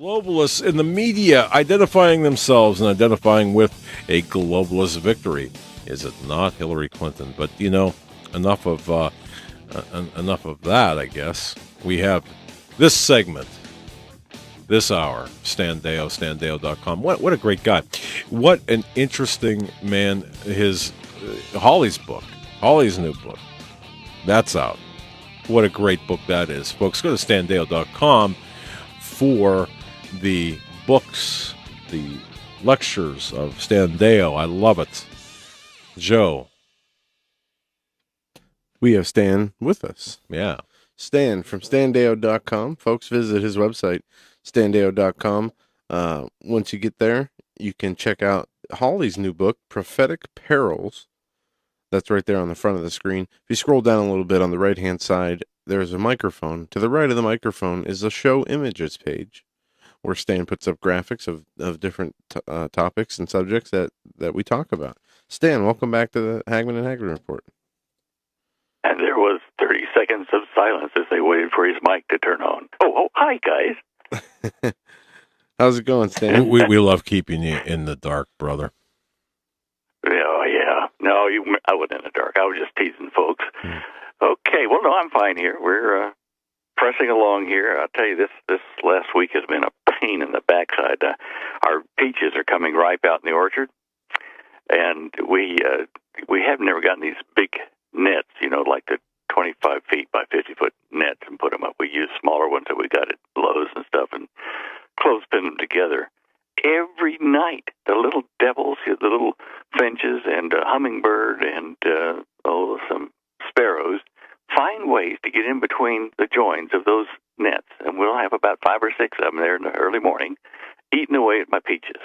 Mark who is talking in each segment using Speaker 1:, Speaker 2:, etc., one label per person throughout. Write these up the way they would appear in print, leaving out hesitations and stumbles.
Speaker 1: Globalists in the media identifying themselves and identifying with a globalist victory. Is it not Hillary Clinton? But, enough of that, I guess. We have this segment, this hour, Stan Deyo, StanDeyo.com. What a great guy. What an interesting man. His Holly's new book, that's out. What a great book that is. Folks, go to StanDeyo.com for the books, the lectures of Stan Deyo. I love it. Joe.
Speaker 2: We have Stan with us.
Speaker 1: Yeah.
Speaker 2: Stan from StanDeyo.com. Folks, visit his website, StanDeyo.com. Once you get there, you can check out Holly's new book, Prophetic Perils. That's right there on the front of the screen. If you scroll down a little bit on the right-hand side, there's a microphone. To the right of the microphone is a show images page, where Stan puts up graphics of different topics and subjects that we talk about. Stan, welcome back to the Hagman and Hagman Report.
Speaker 3: And there was 30 seconds of silence as they waited for his mic to turn on. Oh, hi, guys.
Speaker 2: How's it going, Stan?
Speaker 1: We love keeping you in the dark, brother.
Speaker 3: Yeah. No, I wasn't in the dark. I was just teasing folks. Okay, well, no, I'm fine here. We're pressing along here. I'll tell you, this last week has been a pain in the backside. Our peaches are coming ripe out in the orchard, and we have never gotten these big nets, like the 25 feet by 50 foot nets, and put them up. We use smaller ones that we got at Lowe's and stuff, and clothespin them together. Every night, the little devils, the little finches and a hummingbird and some sparrows find ways to get in between the joins of those nets, and we'll have about 5 or 6 of them there in the early morning, eating away at my peaches.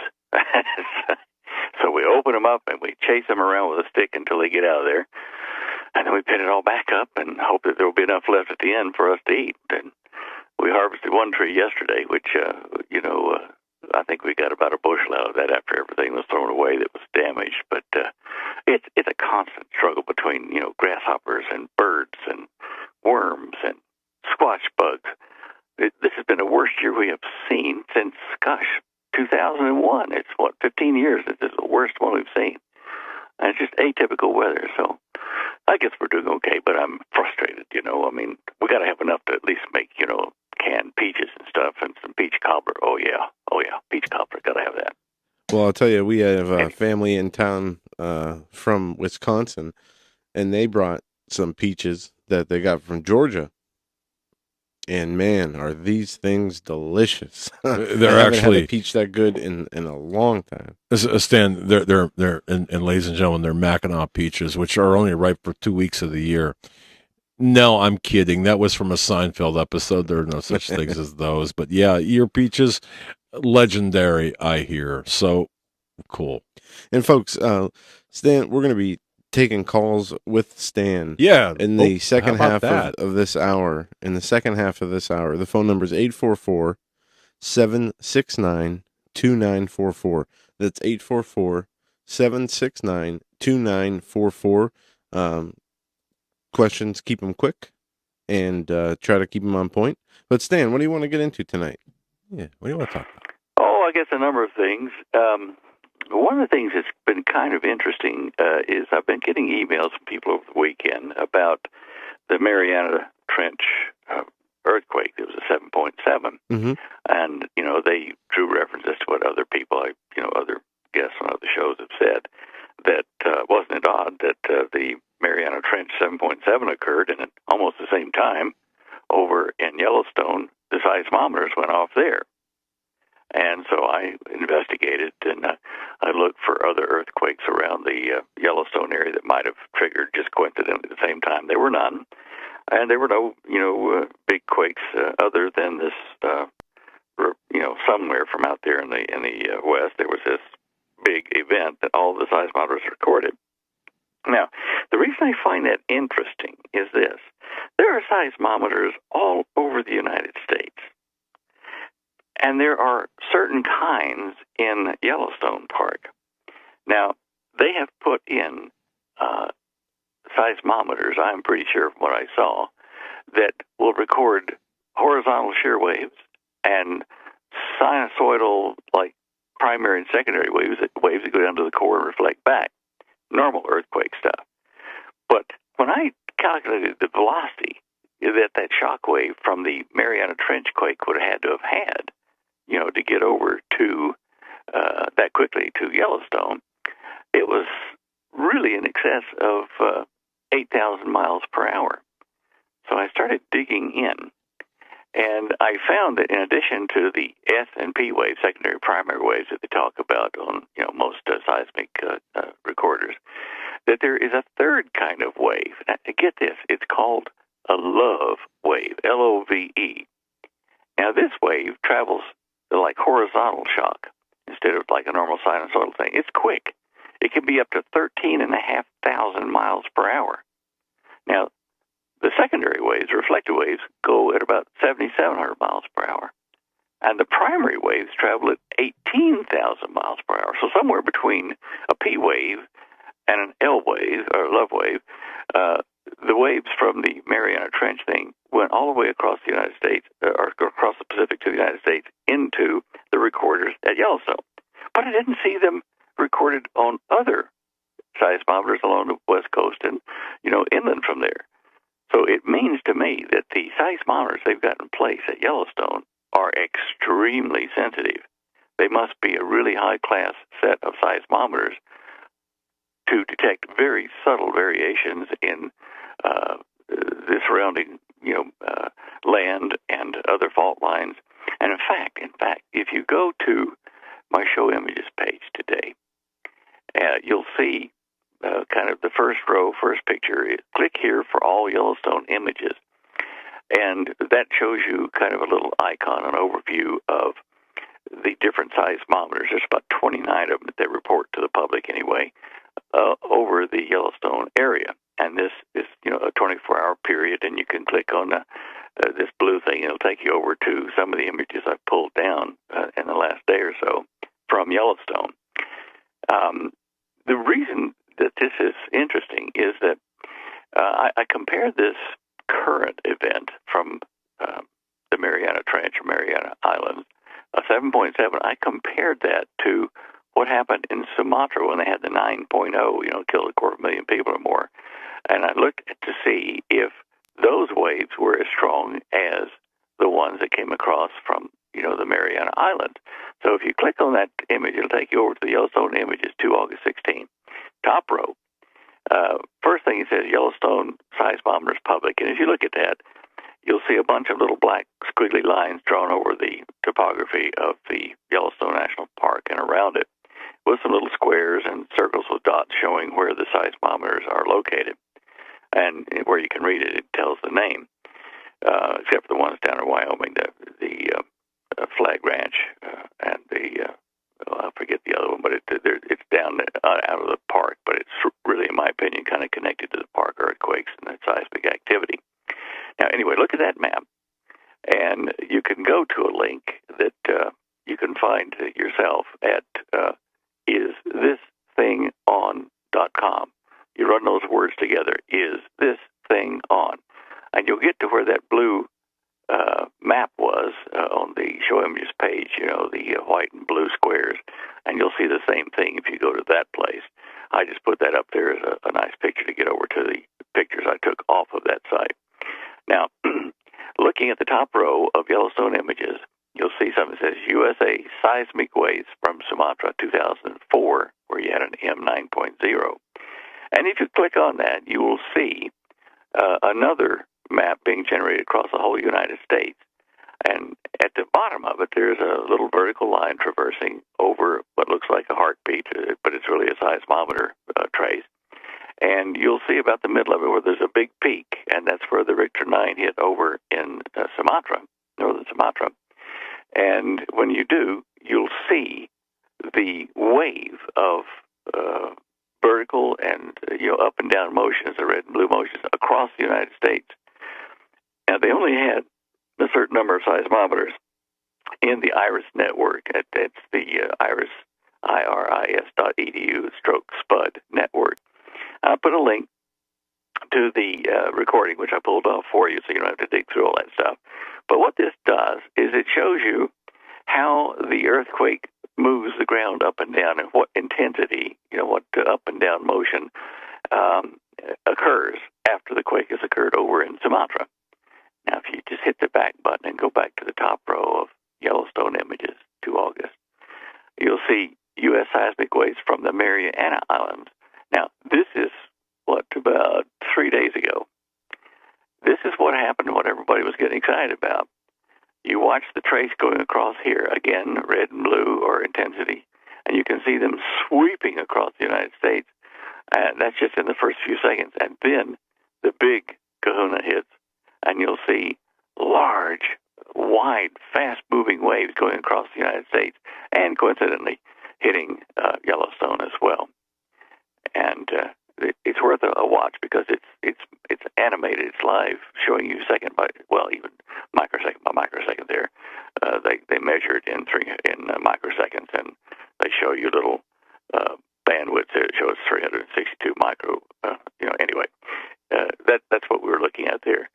Speaker 3: So we open them up and we chase them around with a stick until they get out of there, and then we pin it all back up and hope that there will be enough left at the end for us to eat. And we harvested one tree yesterday, which I think we got about a bushel out of that after everything was thrown away that was damaged. But it's a constant struggle between grasshoppers and birds and worms and squash bugs. This has been the worst year we have seen since 2001. It's 15 years. This is the worst one we've seen. And it's just atypical weather. So I guess we're doing okay, but I'm frustrated. We got to have enough to at least make canned peaches and stuff, and some peach cobbler. Oh yeah, peach cobbler, gotta have that.
Speaker 2: Well, I'll tell you, we have a family in town from Wisconsin, and they brought some peaches that they got from Georgia. And man, are these things delicious!
Speaker 1: They're
Speaker 2: I
Speaker 1: actually
Speaker 2: haven't had a peach that good in a long time.
Speaker 1: Stan, they're and ladies and gentlemen, they're Mackinac peaches, which are only ripe for 2 weeks of the year. No, I'm kidding. That was from a Seinfeld episode. There are no such things as those. But yeah, your peaches, legendary, I hear. So cool.
Speaker 2: And folks, Stan, we're going to be taking calls with Stan.
Speaker 1: Yeah.
Speaker 2: In the second half of this hour. In the second half of this hour, the phone number is 844-769-2944. That's 844-769-2944. Questions, keep them quick, and try to keep them on point. But Stan, what do you want to get into tonight?
Speaker 1: Yeah, what do you want to talk about?
Speaker 3: Oh, I guess a number of things. One of the things that's been kind of interesting is I've been getting emails from people over the weekend about the Mariana Trench earthquake. It was a 7.7, and they drew references to what other people, other guests on other shows have said. That wasn't it odd that the Mariana Trench 7.7 occurred, and at almost the same time over in Yellowstone, the seismometers went off there. And so I investigated, and I looked for other earthquakes around the Yellowstone area that might have triggered just coincidentally at the same time. There were none, and there were no, big quakes other than this, somewhere from out there in the west. There was this big event that all the seismometers recorded. Now, the reason I find that interesting is this. There are seismometers all over the United States. And there are certain kinds in Yellowstone Park. Now, they have put in seismometers, I'm pretty sure from what I saw, that will record horizontal shear waves and sinusoidal, like primary and secondary waves that go down to the core and reflect back. Normal earthquake stuff. But when I calculated the velocity that shock wave from the Mariana Trench quake would have had to have had, to get over to that quickly to Yellowstone, it was really in excess of 8,000 miles per hour. So I started digging in, and I found that in addition to the S and P waves, secondary primary waves that they talk about on most seismic recorders, that there is a third kind of wave. Now, get this, it's called a love wave, L-O-V-E. Now, this wave travels like horizontal shock instead of like a normal sinusoidal thing. It's quick. It can be up to 13,500 miles per hour. Now, the secondary waves, reflected waves, go at about 7,700 miles per hour. And the primary waves travel at 18,000 miles per hour. So somewhere between a P wave and an L wave, or love wave, the waves from the Mariana Trench thing went all the way across the United States, or across the Pacific to the United States, into the recorders at Yellowstone. But I didn't see them recorded on other seismometers along the West Coast and, inland from there. So it means to me that the seismometers they've got in place at Yellowstone are extremely sensitive. They must be a really high-class set of seismometers to detect very subtle variations in the surrounding, land and other fault lines. And in fact, if you go to my show images page today, you'll see kind of the first row, first picture. Click here for all Yellowstone images, and that shows you kind of a little icon, an overview of the different seismometers. There's about 29 of them that they report to the public anyway, over the Yellowstone area. And this is, a 24-hour period, and you can click on this blue thing. It'll take you over to some of the images I've pulled down in the last day or so from Yellowstone. The reason that this is interesting is that I compared this current event from the Mariana Trench or Mariana Islands, 7.7. I compared that to what happened in Sumatra when they had the 9.0, killed 250,000 people or more. And I looked to see if those waves were as strong as the ones that came across from, the Mariana Islands. So if you click on that image, it'll take you over to the Yellowstone images to August 16. Top row. First thing it says, Yellowstone seismometers public. And as you look at that, you'll see a bunch of little black squiggly lines drawn over the topography of the Yellowstone National Park and around it, with some little squares and circles with dots showing where the seismometers are located. And where you can read it, it tells the name, except for the ones down in Wyoming, the Flag Ranch and the, I forget the other one, but it's down out of the park, but it's really, in my opinion, kind of connected to the park earthquakes and the seismic activity. Now, anyway, look at that map, and you can go to a link that you can find yourself at isthisthingon.com. You run those words together, is this thing on? And you'll get to where that blue map was on the show images page, the white and blue squares, and you'll see the same thing if you go to that place. I just put that up there as a nice picture to get over to the pictures I took off of that site. Now, looking at the top row of Yellowstone images, you'll see something that says USA seismic waves from Sumatra 2004, where you had an M9.0. And if you click on that, you will see another map being generated across the whole United States. And at the bottom of it, there's a little vertical line traversing over what looks like a heartbeat, but it's really a seismometer trace. And you'll see about the middle of it where there's a big peak, and that's where the Richter 9 hit over in Sumatra, northern Sumatra. And when you do, you'll see the wave of vertical and up and down motions, the red and blue motions, across the United States. Now, they only had a certain number of seismometers in the IRIS network. It's the IRIS, iris.edu/SPUD network. I put a link to the recording, which I pulled off for you, so you don't have to dig through all that stuff. But what this does is it shows you how the ground up and down and what intensity, what up and down motion occurs after the quake has occurred over in Sumatra. Now, if you just hit the back button and go back to the top row of Yellowstone images to August, you'll see U.S. seismic waves from the Mariana Islands. Now, this is, about 3 days ago. This is what happened, what everybody was getting excited about. You watch the trace going across here, again, red and blue or intensity, and you can see them sweeping across the United States. And that's just in the first few seconds. And then the big kahuna hits, and you'll see large, wide, fast-moving waves going across the United States, and coincidentally hitting Yellowstone as well. And it's worth a watch because it's animated, it's live, showing you second by, even microsecond by microsecond. There, they measure it in microseconds, and they show you little bandwidth. It shows 362 micro. Anyway, that's what we were looking at there.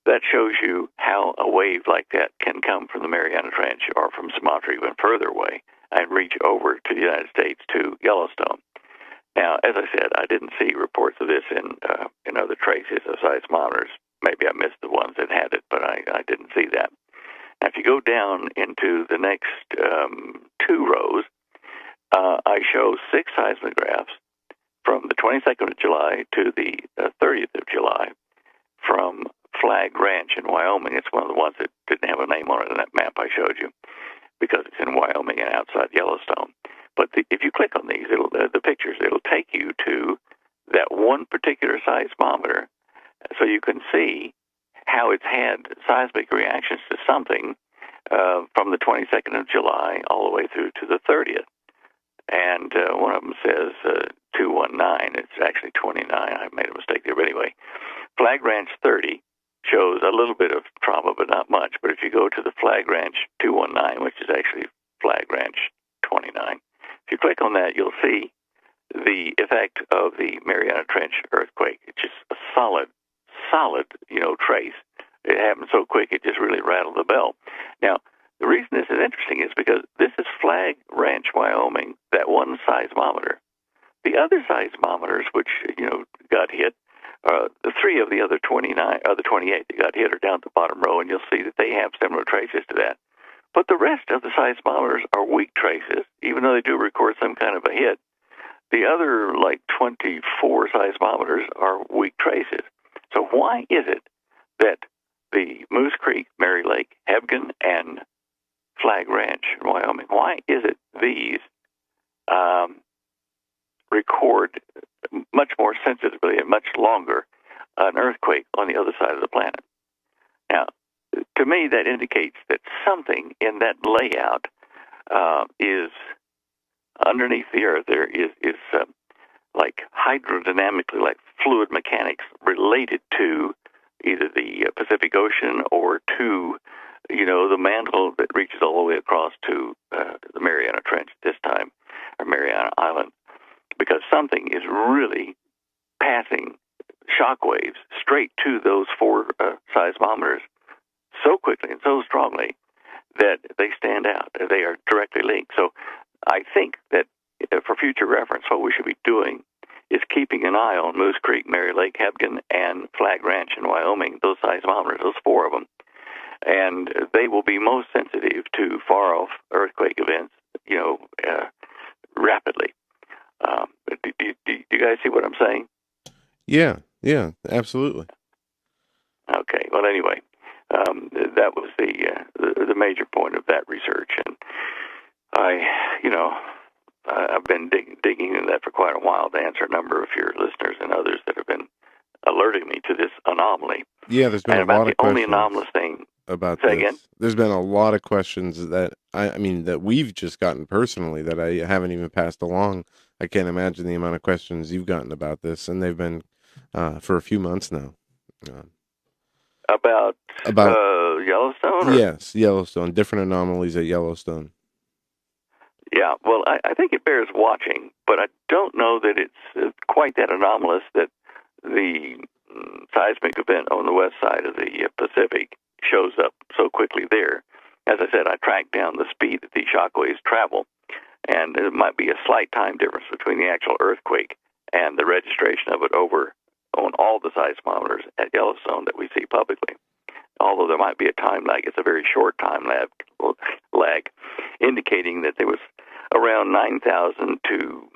Speaker 3: That shows you how a wave like that can come from the Mariana Trench or from Sumatra even further away and reach over to the United States to Yellowstone. Now, as I said, I didn't see reports of this in other traces of seismometers. Maybe I missed the ones that had it, but I didn't see that. Now, if you go down into the next two rows, I show 6 seismographs from the 22nd of July to the 30th of July from Flag Ranch in Wyoming. It's one of the ones that didn't have a name on it in that map I showed you because it's in Wyoming and outside Yellowstone. But if you click on these, the pictures, it'll take you to that one particular seismometer so you can see how it's had seismic reactions to something from the 22nd of July all the way through to the 30th. And one of them says 219. It's actually 29. I made a mistake there. But anyway, Flag Ranch 30 shows a little bit of trauma, but not much. But if you go to the Flag Ranch 219, which is actually Flag Ranch 29, if you click on that, you'll see the effect of the Mariana Trench earthquake. It's just a solid, trace. It happened so quick, it just really rattled the bell. Now, the reason this is interesting is because this is Flag Ranch, Wyoming, that one seismometer. The other seismometers, which, got hit, the 3 of the other 28 that got hit are down at the bottom row, and you'll see that they have similar traces to that. But the rest of the seismometers are weak traces, even though they do record some kind of a hit. The other, 24 seismometers are weak traces. So why is it that the Moose Creek, Mary Lake, Hebgen, and Flag Ranch in Wyoming, why is it these record much more sensitively and much longer an earthquake on the other side of the planet? Now, to me, that indicates that something in that layout is underneath the Earth. There is like hydrodynamically, like fluid mechanics related to either the Pacific Ocean or to, the mantle that reaches all the way across to the Mariana Trench this time, or Mariana Island, because something is really passing shock waves straight to those 4 seismometers so quickly and so strongly that they stand out. They are directly linked. So I think that for future reference, what we should be doing is keeping an eye on Moose Creek, Mary Lake, Hebgen, and Flag Ranch in Wyoming, those seismometers, those 4 of them. And they will be most sensitive to far-off earthquake events, rapidly. Do you guys see what I'm saying?
Speaker 2: Yeah, absolutely.
Speaker 3: Okay. Well, anyway, that was the major point of that research, and I've been digging into that for quite a while to answer a number of your listeners and others that have been alerting me to this anomaly.
Speaker 2: Yeah, there's been
Speaker 3: and
Speaker 2: a lot of
Speaker 3: the only
Speaker 2: questions
Speaker 3: anomalous thing
Speaker 2: about
Speaker 3: Say
Speaker 2: this.
Speaker 3: again?
Speaker 2: There's been a lot of questions that that we've just gotten personally that I haven't even passed along. I can't imagine the amount of questions you've gotten about this, and they've been for a few months now.
Speaker 3: About Yellowstone? Or?
Speaker 2: Yes, Yellowstone. Different anomalies at Yellowstone.
Speaker 3: Yeah, well, I think it bears watching, but I don't know that it's quite that anomalous that the seismic event on the west side of the Pacific shows up so quickly there. As I said, I tracked down the speed that these shock waves travel, And there might be a slight time difference between the actual earthquake and the registration of it over on all the seismometers at Yellowstone that we see publicly. Although there might be a time lag, it's a very short time lag, indicating that there was around 9,000 to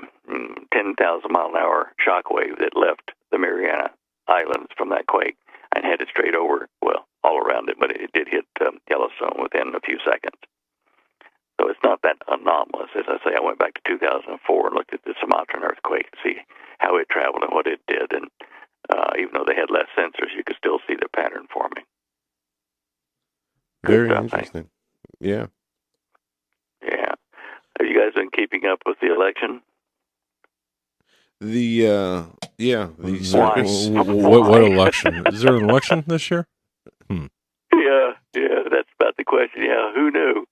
Speaker 3: 10,000 mile an hour shock wave that left the Mariana Islands from that quake and headed straight over, well, all around it, but it did hit Yellowstone within a few seconds. So it's not that anomalous. As I say, I went back to 2004 and looked at the Sumatran earthquake to see how it traveled and what it did. And even though they had less sensors, you could still see the pattern forming.
Speaker 2: Very interesting. Yeah.
Speaker 3: Yeah. Have you guys been keeping up with the election?
Speaker 2: The circus.
Speaker 1: What election? Is there an election this year?
Speaker 3: Yeah, that's about the question. Yeah, who knew?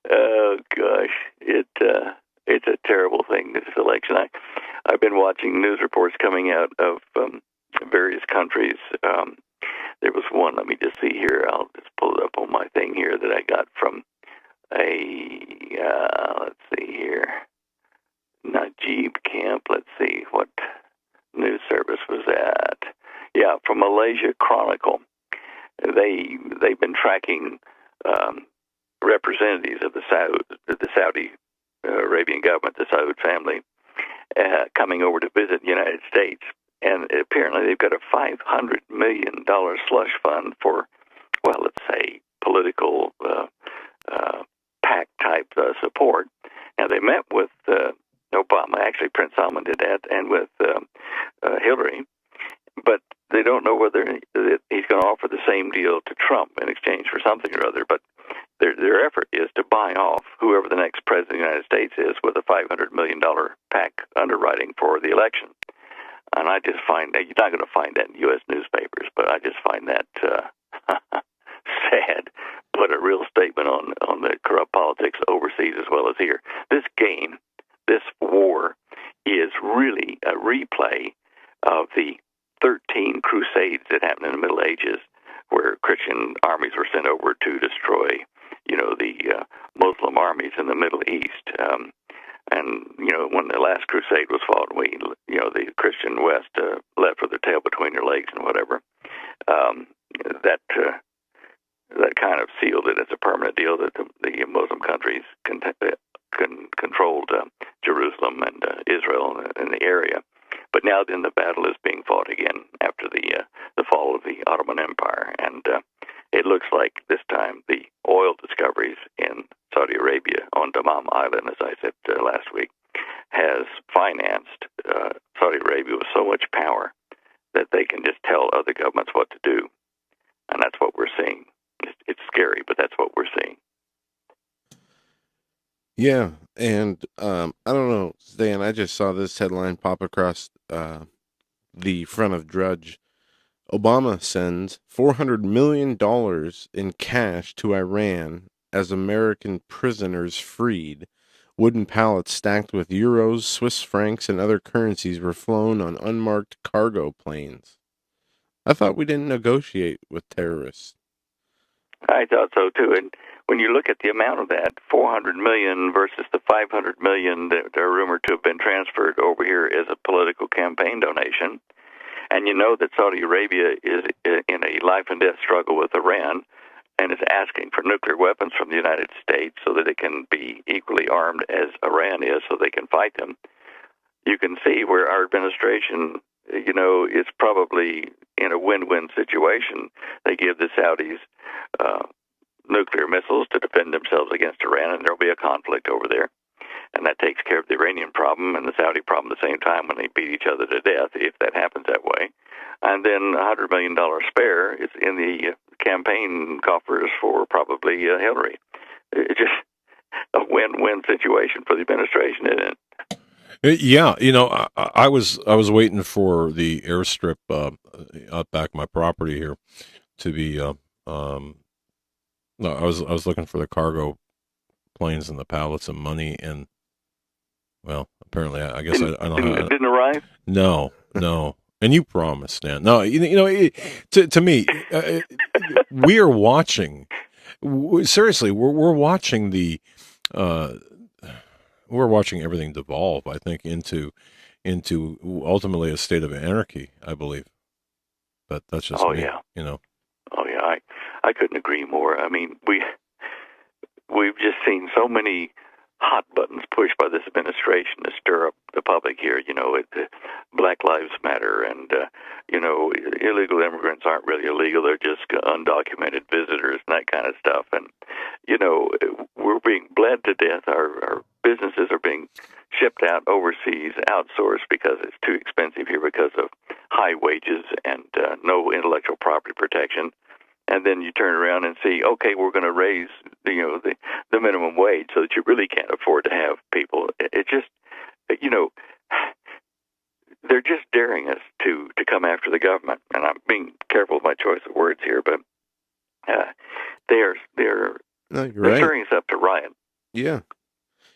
Speaker 3: Oh gosh, it's a terrible thing, this election. I've been watching news reports coming out of various countries. There was one. Let me just see here. I'll just pull it up on my thing here that I got from let's see here, Najib Camp. Let's see what news service was that. Yeah, from Malaysia Chronicle. They've been tracking representatives of the Saudi Arabian government, the Saud family, coming over to visit the United States. And apparently they've got a $500 million slush fund for, well, let's say, political PAC-type support. Now, they met with Obama. Actually, Prince Salman did that, and with Hillary. But they don't know whether he's going to offer the same deal to Trump in exchange for something or other. But their effort is to buy off whoever the next president of the United States is with a $500 million PAC underwriting for the election. And I just find that, you're not going to find that in U.S. newspapers, but I just find that sad, but a real statement on the corrupt politics overseas as well as here. This game, this war, is really a replay of the 13 crusades that happened in the Middle Ages, where Christian armies were sent over to destroy, the Muslim armies in the Middle East. And, when the last crusade was fought, the Christian West left with their tail between their legs and whatever. That kind of sealed it as a permanent deal that the Muslim countries controlled Jerusalem and Israel and the area. But now then the battle is being fought again after the fall of the Ottoman Empire. And it looks like this time the oil discoveries in Saudi Arabia on Dammam Island, as I said last week, has financed Saudi Arabia with so much power that they can just tell other governments what to do. And that's what we're seeing. It's scary, but that's what we're seeing.
Speaker 2: Yeah, and I don't know, Stan, I just saw this headline pop across the front of Drudge. Obama sends $400 million in cash to Iran as American prisoners freed. Wooden pallets stacked with euros, Swiss francs, and other currencies were flown on unmarked cargo planes. I thought we didn't negotiate with terrorists.
Speaker 3: I thought so, too. And when you look at the amount of that, $400 million versus the $500 million that are rumored to have been transferred over here as a political campaign donation, and you know that Saudi Arabia is in a life-and-death struggle with Iran and is asking for nuclear weapons from the United States so that it can be equally armed as Iran is so they can fight them, you can see where our administration, is probably in a win-win situation. They give the Saudis nuclear missiles to defend themselves against Iran, and there'll be a conflict over there. And that takes care of the Iranian problem and the Saudi problem at the same time when they beat each other to death, if that happens that way. And then $100 million spare is in the campaign coffers for probably Hillary. It's just a win-win situation for the administration, isn't it?
Speaker 1: Yeah, I was waiting for the airstrip out back my property here to be. No, I was looking for the cargo planes and the pallets of money, and well, apparently, I guess I don't know.
Speaker 3: It didn't arrive?
Speaker 1: No. And you promised, Stan. No, to me, we are watching. Seriously, we're watching the we're watching everything devolve, I think, into ultimately a state of anarchy, I believe. But that's just
Speaker 3: Oh
Speaker 1: me,
Speaker 3: yeah,
Speaker 1: you know.
Speaker 3: oh yeah. I couldn't agree more. I mean, we've just seen so many hot buttons pushed by this administration to stir up the public here. Black Lives Matter, and illegal immigrants aren't really illegal; they're just undocumented visitors and that kind of stuff. And we're being bled to death. Our businesses are being shipped out overseas, outsourced because it's too expensive here because of high wages and no intellectual property protection. And then you turn around and see, okay, we're going to raise the minimum wage so that you really can't afford to have people. It just, they're just daring us to come after the government. And I'm being careful with my choice of words here, but they're
Speaker 2: No, you're right.
Speaker 3: stirring us up to riot.
Speaker 2: Yeah,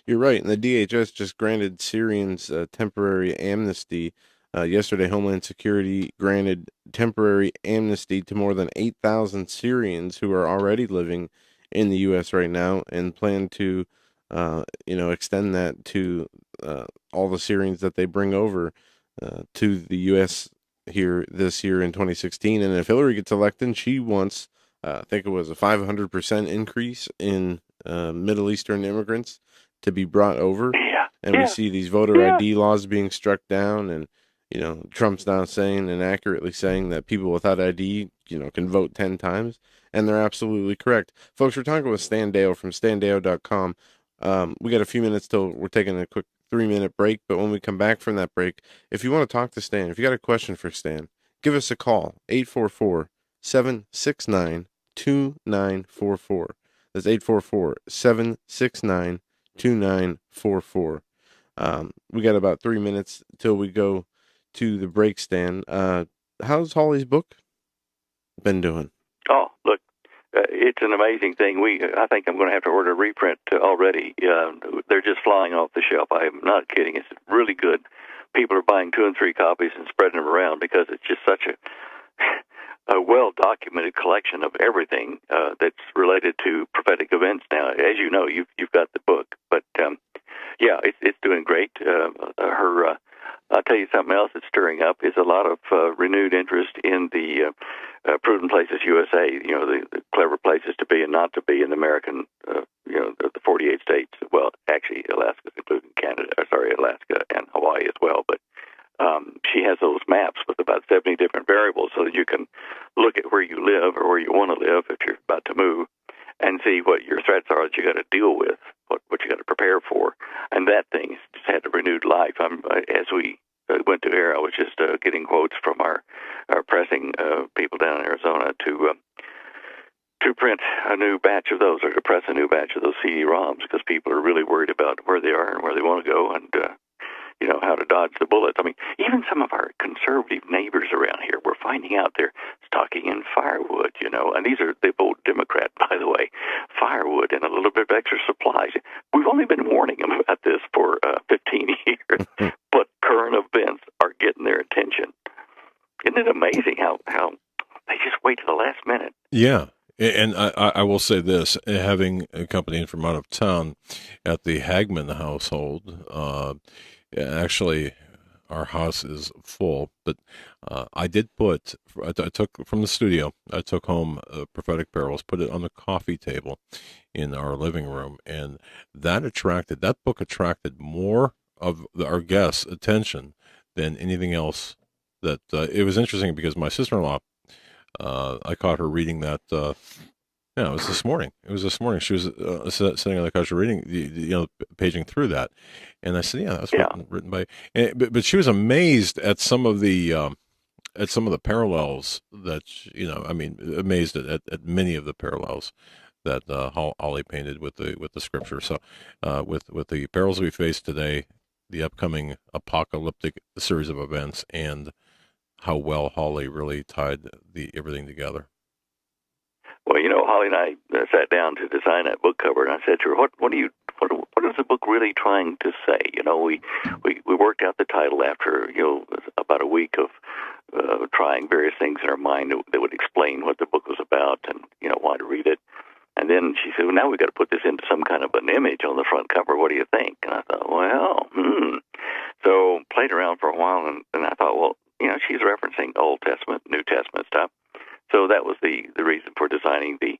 Speaker 2: you're right. And the DHS just granted Syrians temporary amnesty. Yesterday, Homeland Security granted temporary amnesty to more than 8,000 Syrians who are already living in the U.S. right now, and plan to, extend that to all the Syrians that they bring over to the U.S. here this year in 2016. And if Hillary gets elected, she wants, I think it was a 500% increase in Middle Eastern immigrants to be brought over.
Speaker 3: Yeah.
Speaker 2: And
Speaker 3: Yeah.
Speaker 2: we see these voter ID laws being struck down, and Trump's now saying and accurately saying that people without ID, can vote 10 times. And they're absolutely correct. Folks, we're talking with Stan Deyo from standeyo.com. We got a few minutes till we're taking a quick 3-minute break. But when we come back from that break, if you want to talk to Stan, if you got a question for Stan, give us a call, 844-769-2944. That's 844-769-2944. We got about 3 minutes till we go to the break, Stan. How's Holly's book been doing?
Speaker 3: Oh, look, it's an amazing thing. I think I'm going to have to order a reprint already. They're just flying off the shelf. I'm not kidding. It's really good. People are buying 2 and 3 copies and spreading them around because it's just such a well-documented collection of everything that's related to prophetic events now. As you know, you've got the book. But, it's doing great. I'll tell you something else that's stirring up is a lot of renewed interest in the Prudent Places USA, the clever places to be and not to be in the American, the 48 states. Well, actually, Alaska's including Alaska and Hawaii as well. But she has those maps with about 70 different variables so that you can look at where you live or where you want to live if you're about to move and see what your threats are that you got to deal with, what you got to prepare for. And that thing's just had a renewed life. As we went to air, I was just getting quotes from our pressing people down in Arizona to print a new batch of those, or to press a new batch of those CD-ROMs, because people are really worried about where they are and where they want to go, and how to dodge the bullets. I mean, even some of our conservative neighbors around here, we're finding out they're stocking in firewood, and they vote Democrat, by the way, firewood and a little bit of extra supplies. We've only been warning them about this for 15 years, but current events are getting their attention. Isn't it amazing how they just wait to the last minute?
Speaker 1: Yeah. And I will say this, having accompanied from out of town at the Hagman household, actually, our house is full, but I took from the studio, I took home Prophetic Perils, put it on the coffee table in our living room, and that book attracted more of our guests' attention than anything else. It was interesting because my sister-in-law, I caught her reading that. It was this morning. She was sitting on the couch reading, paging through that, and I said, "Yeah, that's written by." But she was amazed at some of the parallels that amazed at many of the parallels that Holly painted with the scripture. So, with the perils we face today, the upcoming apocalyptic series of events, and how well Holly really tied everything together.
Speaker 3: Well, Holly and I sat down to design that book cover, and I said to her, "What is the book really trying to say?" We worked out the title after about a week of trying various things in our mind that would explain what the book was about and why to read it. And then she said, well, now we've got to put this into some kind of an image on the front cover. What do you think? And I thought, well, So played around for a while, and I thought, well, she's referencing Old Testament, New Testament stuff. So that was the reason for designing the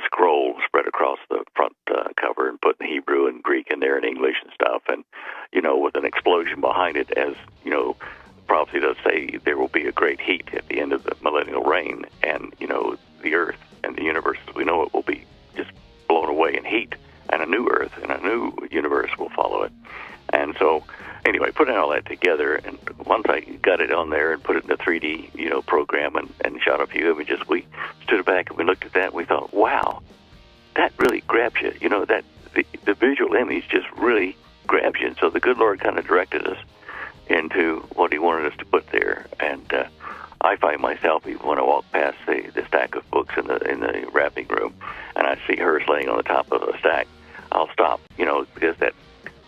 Speaker 3: scroll spread across the front cover and putting Hebrew and Greek in there and English and stuff. And, with an explosion behind it, as, prophecy does say there will be a great heat at the end of the millennial reign. And, the earth and the universe as we know it will be just blown away in heat, and a new earth and a new universe will follow it. And so, anyway, putting all that together, and once I got it on there and put it in the 3D, program and shot a few images, we stood back and we looked at that and we thought, wow, that really grabs you. That the visual image just really grabs you. And so the good Lord kind of directed us into what He wanted us to put there. And I find myself, even when I walk past the stack of books in the wrapping room, and I see hers laying on the top of a stack, I'll stop, because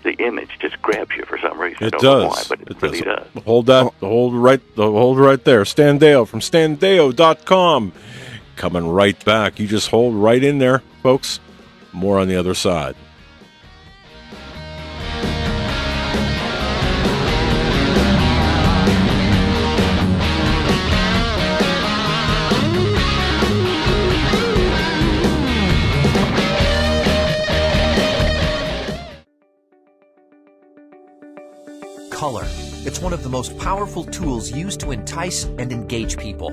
Speaker 3: the image just grabs you for some reason.
Speaker 1: It
Speaker 3: I don't
Speaker 1: does.
Speaker 3: know why, but it really does.
Speaker 1: Hold right there. Stan Deyo from StanDeyo.com. Coming right back. You just hold right in there, folks. More on the other side.
Speaker 4: Color. It's one of the most powerful tools used to entice and engage people.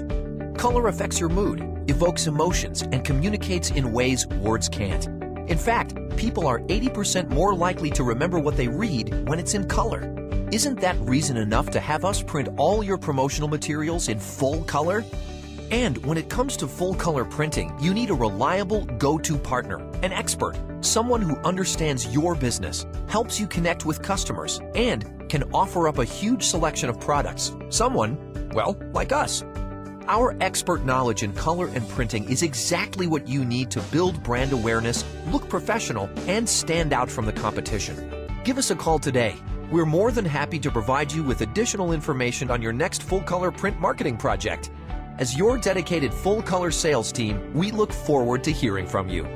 Speaker 4: Color affects your mood, evokes emotions, and communicates in ways words can't. In fact, people are 80% more likely to remember what they read when it's in color. Isn't that reason enough to have us print all your promotional materials in full color? And when it comes to full color printing, you need a reliable go-to partner, an expert, someone who understands your business, helps you connect with customers, and can offer up a huge selection of products. Someone, well, like us. Our expert knowledge in color and printing is exactly what you need to build brand awareness, look professional, and stand out from the competition. Give us a call today. We're more than happy to provide you with additional information on your next full-color print marketing project. As your dedicated full-color sales team, we look forward to hearing from you.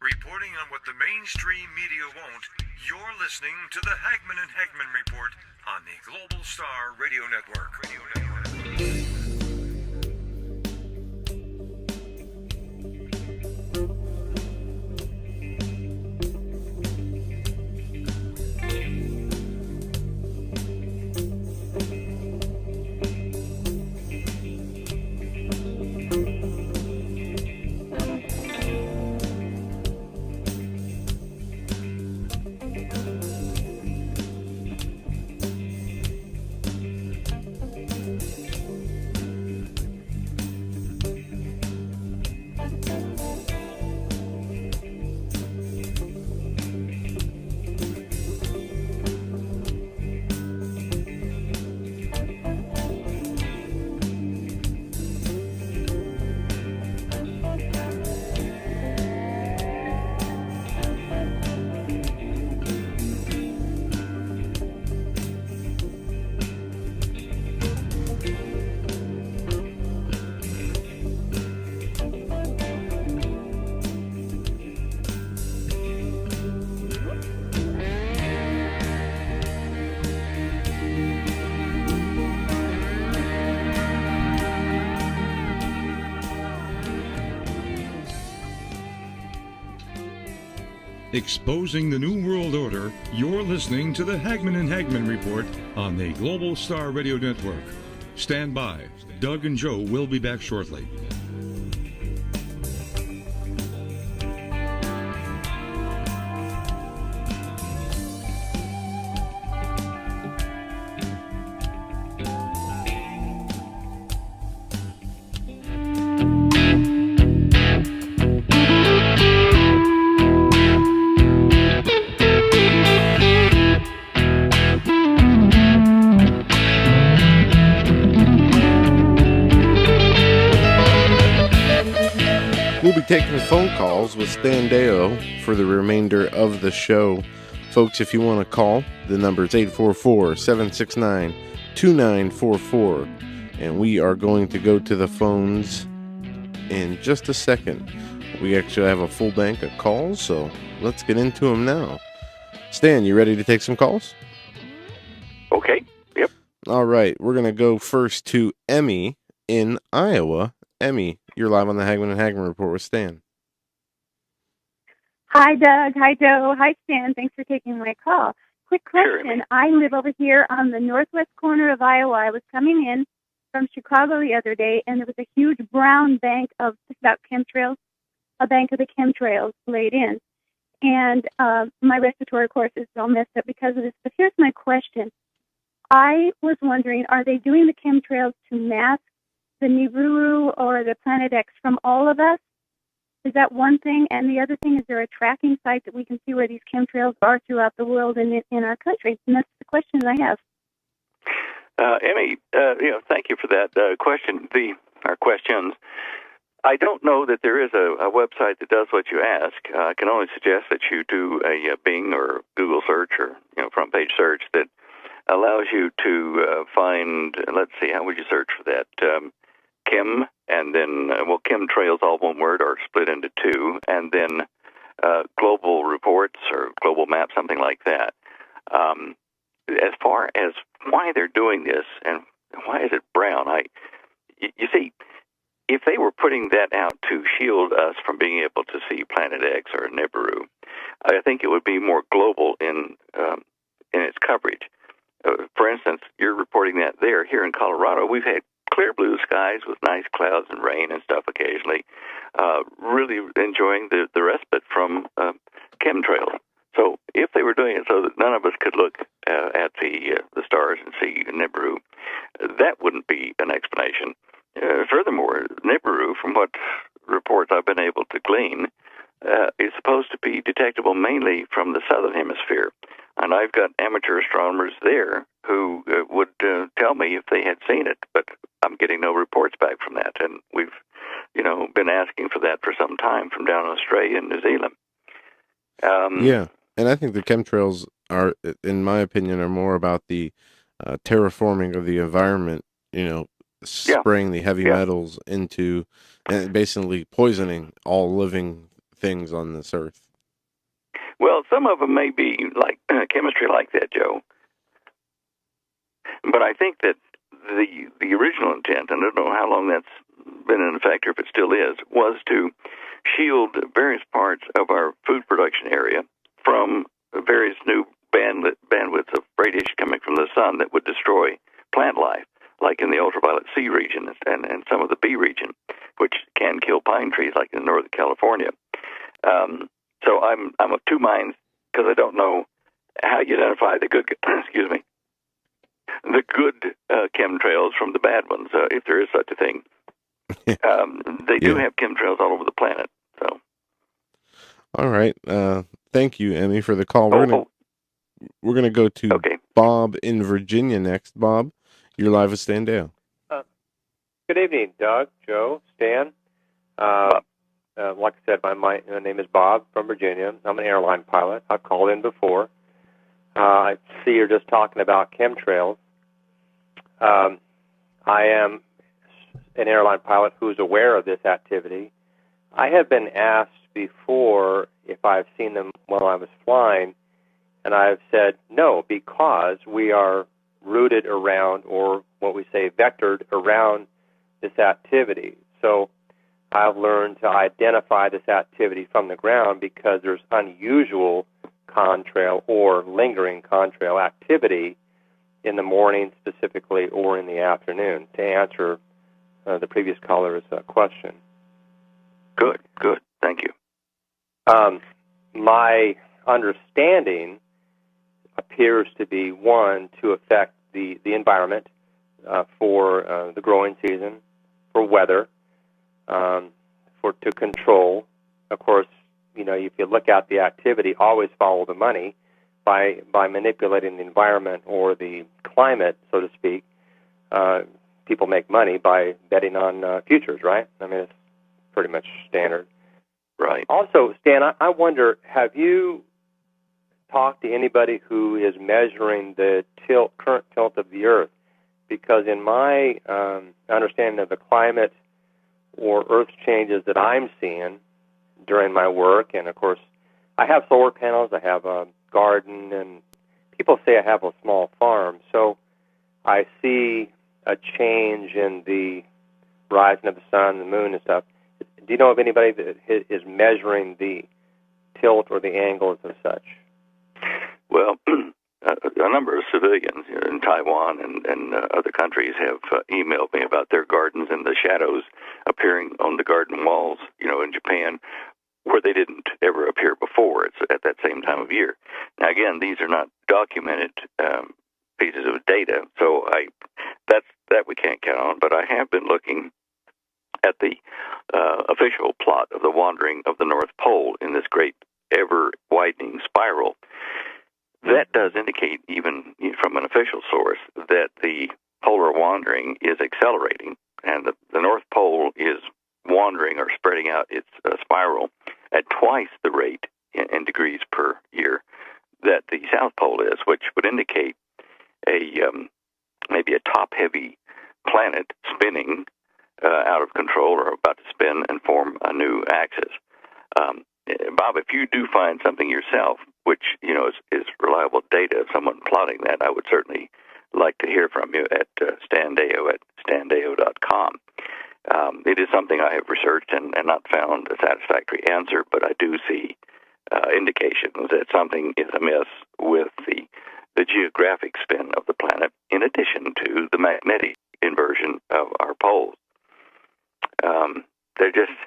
Speaker 5: Reporting on what the mainstream media won't, you're listening to the Hagman and Hagman Report on the Global Star Radio Network. Exposing the New World Order, you're listening to the Hagman and Hagman Report on the Global Star Radio Network. Stand by. Doug and Joe will be back shortly.
Speaker 2: We'll be taking phone calls with Stan Deyo for the remainder of the show. Folks, if you want to call, the number is 844-769-2944. and we are going to go to the phones in just a second. We actually have a full bank of calls, so let's get into them now. Stan, you ready to take some calls?
Speaker 3: Okay. Yep.
Speaker 2: All right, we're going to go first to Emmy in Iowa. Emmy, you're live on the Hagman and Hagman Report with Stan.
Speaker 6: Hi, Doug. Hi, Joe. Hi, Stan. Thanks for taking my call. Quick question.
Speaker 3: Sure.
Speaker 6: I live over here on the northwest corner of Iowa. I was coming in from Chicago the other day, and there was a huge brown bank of just about chemtrails, a bank of the chemtrails laid in. And my respiratory course is all messed up because of this. But here's my question. I was wondering, are they doing the chemtrails to mask the Nibiru or the Planet X from all of us? Is that one thing? And the other thing, is there a tracking site that we can see where these chemtrails are throughout the world and in our country? And that's the question I have.
Speaker 3: Emmy, thank you for that question. Our questions. I don't know that there is a website that does what you ask. I can only suggest that you do a Bing or Google search or front page search that allows you to find. Let's see, how would you search for that? Chem, and then chemtrails, all one word, are split into two, and then global reports or global map, something like that. As far as why they're doing this and why is it brown, you see, if they were putting that out to shield us from being able to see Planet X or Nibiru, I think it would be more global in its coverage. For instance, you're reporting that there. Here in Colorado, we've had clear blue skies with nice clouds and rain and stuff occasionally, really enjoying the respite from chemtrails. So if they were doing it so that none of us could look at the stars and see Nibiru, that wouldn't be an explanation. Furthermore, Nibiru, from what reports I've been able to glean, is supposed to be detectable mainly from the southern hemisphere. And I've got amateur astronomers there who would tell me if they had seen it, but I'm getting no reports back from that. And we've, been asking for that for some time from down in Australia and New Zealand.
Speaker 2: Yeah, and I think the chemtrails are, in my opinion, are more about the terraforming of the environment, spraying the heavy metals into, and basically poisoning all living things on this earth.
Speaker 3: Well, some of them may be like chemistry like that, Joe. But I think that the original intent, and I don't know how long that's been in effect or if it still is, was to shield various parts of our food production area from various new bandwidths of radiation coming from the sun that would destroy plant life, like in the ultraviolet C region and some of the B region, which can kill pine trees, like in Northern California. So I'm of two minds because I don't know how you identify the good, the good chemtrails from the bad ones, if there is such a thing. They do have chemtrails all over the planet. So,
Speaker 2: all right. Thank you, Emmy, for the call. We're gonna go to Bob in Virginia next. Bob, you're live with Stan Deyo.
Speaker 7: Good evening, Doug, Joe, Stan. Like I said, my name is Bob from Virginia. I'm an airline pilot. I've called in before. I see you're just talking about chemtrails. I am an airline pilot who's aware of this activity. I have been asked before if I've seen them while I was flying, and I've said no, because we are rooted around, or what we say, vectored around this activity. So I've learned to identify this activity from the ground because there's unusual contrail or lingering contrail activity in the morning specifically or in the afternoon, to answer the previous caller's question.
Speaker 3: Good. Thank you.
Speaker 7: My understanding appears to be, one, to affect the environment for the growing season, for weather, to control. Of course, if you look at the activity, always follow the money by manipulating the environment or the climate, so to speak. People make money by betting on futures, right? I mean, it's pretty much standard.
Speaker 3: Right.
Speaker 7: Also, Stan, I wonder, have you talked to anybody who is measuring the current tilt of the Earth because in my understanding of the climate or Earth changes that I'm seeing during my work, and of course, I have solar panels, I have a garden, and people say I have a small farm, so I see a change in the rising of the sun, the moon, and stuff. Do you know of anybody that is measuring the tilt or the angles of such?
Speaker 3: Well, a number of civilians in Taiwan and other countries have emailed me about their gardens and the shadows appearing on the garden walls, in Japan, where they didn't ever appear before. It's at that same time of year. Now, again, these are not documented pieces of data, so that we can't count on, but I have been looking at the official plot of the wandering of the North Pole in this great ever-widening spiral. That does indicate, even from an official source, that the polar wandering is accelerating, and the North Pole is wandering or spreading out its spiral at twice the rate in degrees per year that the South Pole is, which would indicate maybe a top-heavy planet spinning out of control or about to spin and form a new axis. Bob, if you do find something yourself, which is reliable data of someone plotting that, I would certainly like to hear from you at Stan Deyo at standeyo.com. It is something I have researched and not found a satisfactory answer, but I do see indications that something is amiss with the geographic spin of the planet, in addition to the magnetic inversion of our poles. They're just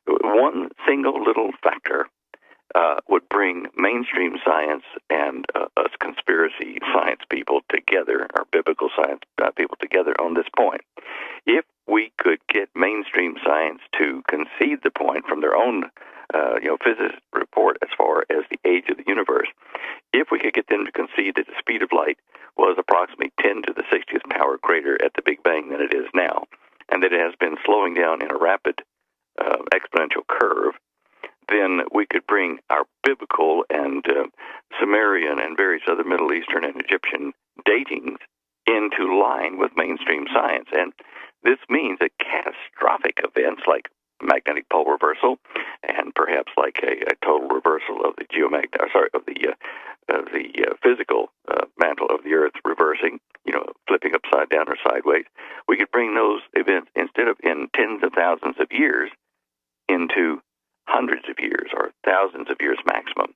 Speaker 3: one single little factor would bring mainstream science and us conspiracy science people together, or biblical science people together on this point. If we could get mainstream science to concede the point from their own physicist report as far as the age of the universe, if we could get them to concede that the speed of light was approximately 10 to the 60th power greater at the Big Bang than it is now, and that it has been slowing down in a rapid exponential curve, then we could bring our biblical and Sumerian and various other Middle Eastern and Egyptian datings into line with mainstream science. And this means that catastrophic events like magnetic pole reversal, and perhaps like a total reversal of the physical mantle of the Earth reversing, flipping upside down or sideways. We could bring those events, instead of in tens of thousands of years, into hundreds of years or thousands of years maximum.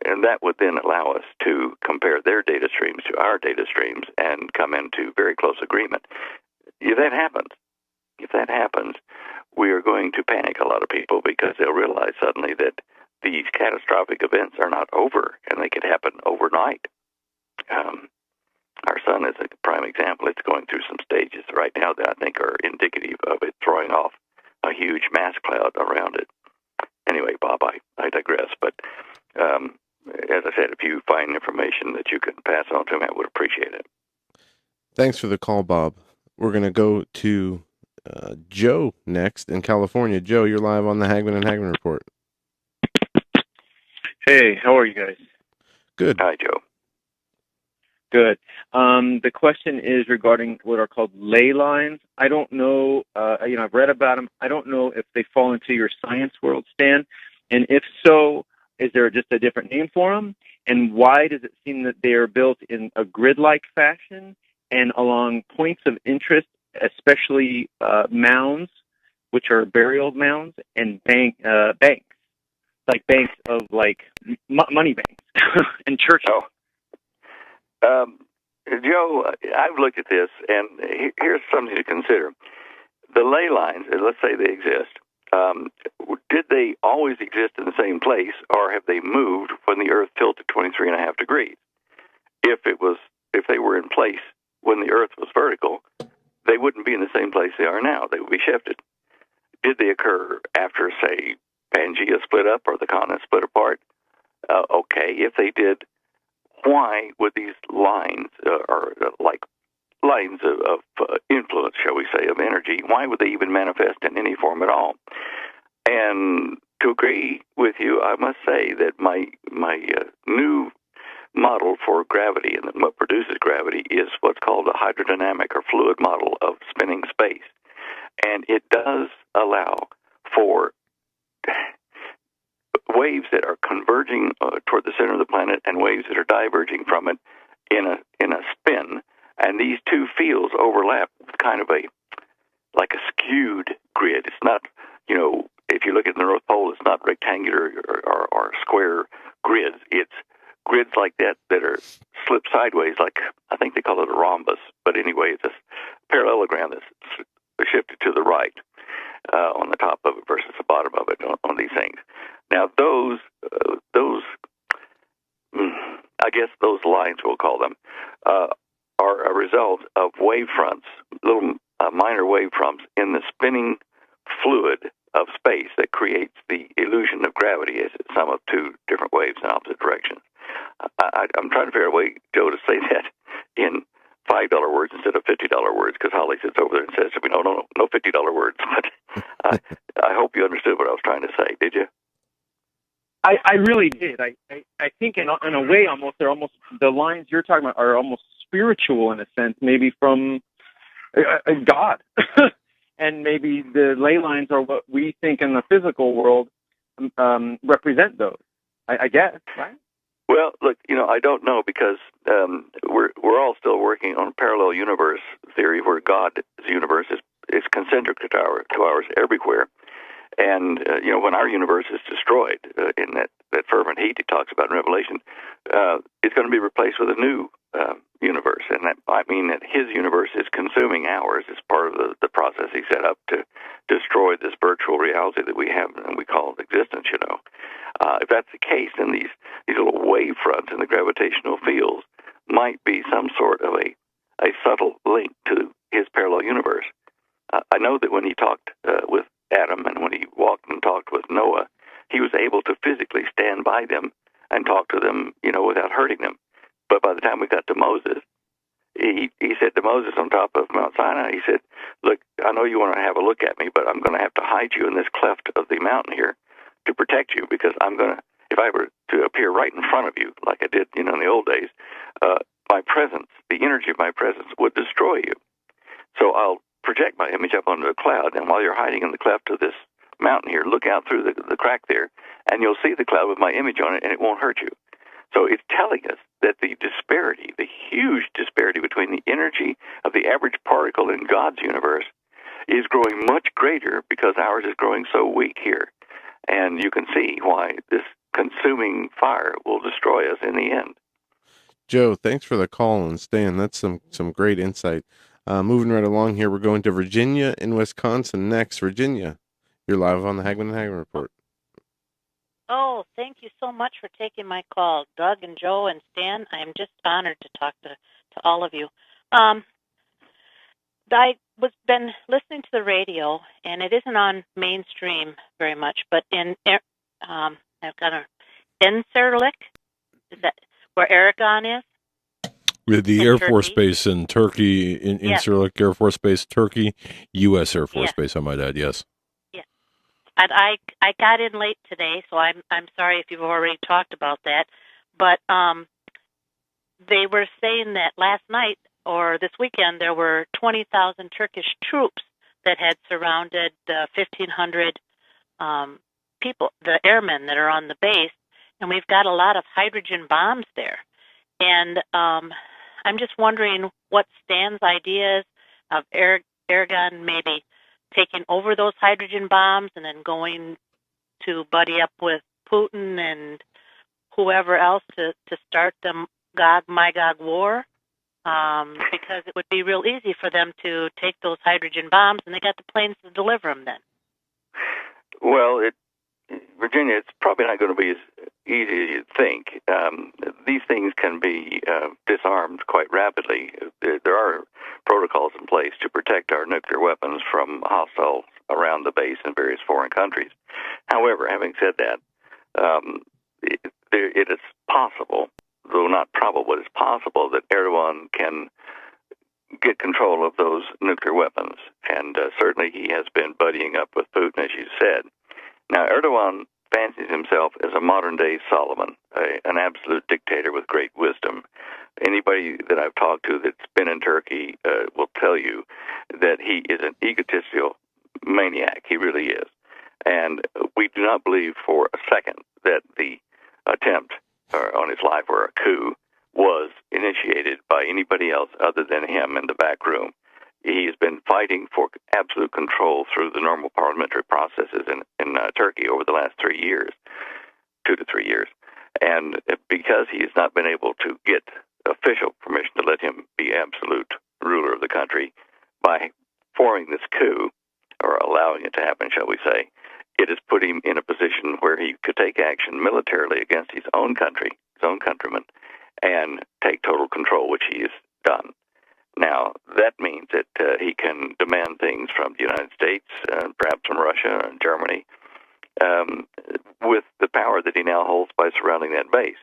Speaker 3: And that would then allow us to compare their data streams to our data streams and come into very close agreement. If that happens, we are going to panic a lot of people, because they'll realize suddenly that these catastrophic events are not over, and they could happen overnight. Our sun is a prime example. It's going through some stages right now that I think are indicative of it throwing off a huge mass cloud around it. Anyway, Bob, I digress. But as I said, if you find information that you can pass on to me, I would appreciate it.
Speaker 2: Thanks for the call, Bob. We're going to go to Joe next in California. Joe, you're live on the Hagman and Hagman Report.
Speaker 8: Hey, how are you guys?
Speaker 2: Good.
Speaker 3: Hi, Joe.
Speaker 8: Good. The question is regarding what are called ley lines. I don't know, I've read about them. I don't know if they fall into your science world, Stan. And if so, is there just a different name for them? And why does it seem that they are built in a grid-like fashion and along points of interest, especially mounds, which are burial mounds, and banks, like banks of money banks and churches?
Speaker 3: Joe, I've looked at this, and here's something to consider. The ley lines, let's say they exist, did they always exist in the same place, or have they moved when the Earth tilted 23.5 degrees? If they were in place when the Earth was vertical, they wouldn't be in the same place they are now. They would be shifted. Did they occur after, say, Pangea split up or the continent split apart? Okay, if they did, why would these lines, or like lines of influence, shall we say, of energy, why would they even manifest in any form at all? And to agree with you, I must say that my new model for gravity, and what produces gravity is what's called a hydrodynamic or fluid model of spinning space. And it does allow for waves that are converging toward the center of the planet and waves that are diverging from it in a spin. And these two fields overlap with kind of like a skewed grid. It's not, if you look at the North Pole, it's not rectangular or square grids. It's grids like that are slipped sideways, like I think they call it a rhombus. But anyway, it's a parallelogram that's shifted to the right on the top of it versus the bottom of it on these things. Now, those I guess those lines, we'll call them, are a result of wave fronts, little minor wave fronts in the spinning fluid of space that creates the illusion of gravity as a sum of two different waves in opposite directions. I'm trying to figure out a way, Joe, to say that in $5 words instead of $50 words, because Holly sits over there and says to me, no $50 words. But I hope you understood what I was trying to say. Did you?
Speaker 8: I really did. I think in a way, they're almost the lines you're talking about are almost spiritual in a sense, maybe from God, and maybe the ley lines are what we think in the physical world represent those. I guess, right?
Speaker 3: Well, look, I don't know, because we're all still working on parallel universe theory, where God's universe is concentric to ours everywhere. And, when our universe is destroyed in that fervent heat he talks about in Revelation, it's going to be replaced with a new universe. And that might mean that his universe is consuming ours as part of the process he set up to destroy this virtual reality that we have and we call existence, If that's the case, then these little wave fronts in the gravitational fields might be some sort of a subtle link to his parallel universe. I know that when he talked with Adam and when he walked and talked with Noah, he was able to physically stand by them and talk to them, without hurting them. But by the time we got to Moses, he said to Moses on top of Mount Sinai, he said, look, I know you want to have a look at me, but I'm going to have to hide you in this cleft of the mountain here to protect you, because if I were to appear right in front of you, like I did, in the old days, my presence, the energy of my presence would destroy you. So I'll project my image up onto a cloud, and while you're hiding in the cleft of this mountain here, look out through the crack there, and you'll see the cloud with my image on it, and it won't hurt you. So it's telling us that the huge disparity between the energy of the average particle in God's universe is growing much greater because ours is growing so weak here. And you can see why this consuming fire will destroy us in the end.
Speaker 2: Joe, thanks for the call, and Stan, that's some great insight. Moving right along here, we're going to Virginia in Wisconsin next. Virginia, you're live on the Hagman and Hagman Report.
Speaker 9: Oh, thank you so much for taking my call, Doug and Joe and Stan. I am just honored to talk to all of you. I was been listening to the radio, and it isn't on mainstream very much, but I've got Incirlik, is that where Aragon is?
Speaker 1: The Air Force Base in Turkey, in Incirlik Air Force Base, Turkey, U.S. Air Force Base, I might add, yes.
Speaker 9: Yes. And I got in late today, so I'm sorry if you've already talked about that. But they were saying that last night or this weekend there were 20,000 Turkish troops that had surrounded 1,500 people, the airmen that are on the base, and we've got a lot of hydrogen bombs there. And I'm just wondering what Stan's ideas of Aragon maybe taking over those hydrogen bombs and then going to buddy up with Putin and whoever else to start the Gog-Magog war, because it would be real easy for them to take those hydrogen bombs, and they got the planes to deliver them then.
Speaker 3: Well, Virginia, it's probably not going to be as easy as you'd think. These things can be disarmed quite rapidly. There are protocols in place to protect our nuclear weapons from hostiles around the base in various foreign countries. However, having said that, it is possible, though not probable, it's possible that Erdogan can get control of those nuclear weapons. And certainly he has been buddying up with Putin, as you said. Now, Erdogan fancies himself as a modern-day Solomon. an absolute dictator with great wisdom. Anybody that I've talked to that's been in Turkey will tell you that he is an egotistical maniac. He really is. And we do not believe for a second that the attempt on his life or a coup was initiated by anybody else other than him in the back room. He's been fighting for absolute control through the normal parliamentary processes in Turkey over the last 3 years, 2 to 3 years. And because he has not been able to get official permission to let him be absolute ruler of the country, by forming this coup, or allowing it to happen, shall we say, it has put him in a position where he could take action militarily against his own country, his own countrymen, and take total control, which he has done. Now, that means that he can demand things from the United States, perhaps from Russia and Germany, with the power that he now holds by surrounding that base.